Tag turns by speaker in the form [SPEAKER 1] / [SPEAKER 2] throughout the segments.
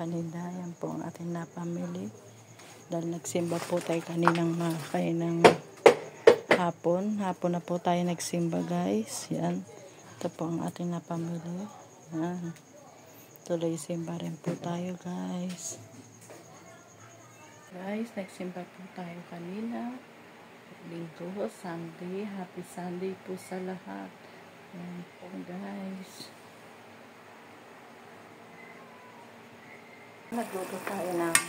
[SPEAKER 1] kanina. Yan po ang ating napamili. Dahil nagsimba po tayo kaninang ng hapon. Hapon na po tayo nagsimba, guys. Yan. Ito po ang ating napamili. Yan. Tuloy simba rin po tayo, guys. Guys, nagsimba po tayo kanina. Linggo, Sunday. Happy Sunday po sa lahat. Yan po, guys. Nagluto tayo ng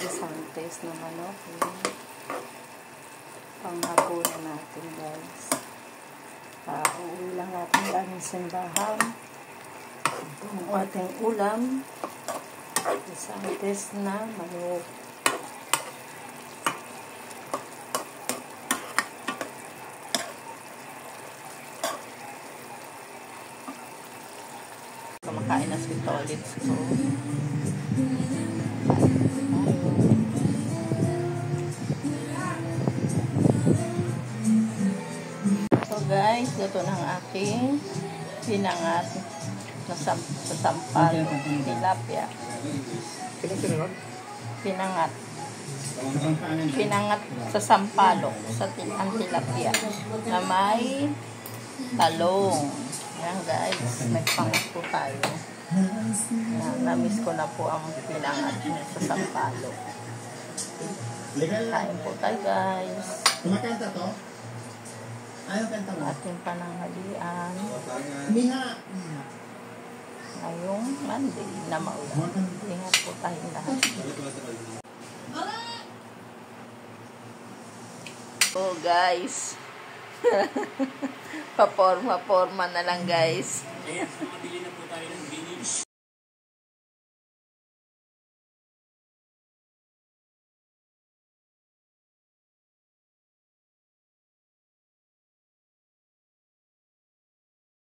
[SPEAKER 1] Santes na manok. Panghapunan natin, guys. Uuwi lang natin ang simbahan. Ito ang ating ulam. Santes na manok. Kumakain na si Tolitz ko. So guys, luto ng aking pinangat na sa sampal. Tilapia. Pinangat. Pinangat sa sampalok. Sa tilapia. Na may talong. Yan guys, may pangat po tayo. Na-miss ko na po ang pinangat sa sampalok. Kain po tayo, guys.
[SPEAKER 2] Kumakanta to? Ayaw kanta mo?
[SPEAKER 1] Ating pananghalian.
[SPEAKER 2] Miha!
[SPEAKER 1] Ngayong Monday na maulan. Ingat po tayong lahat. Oh, guys. Paporma-porma na lang, guys.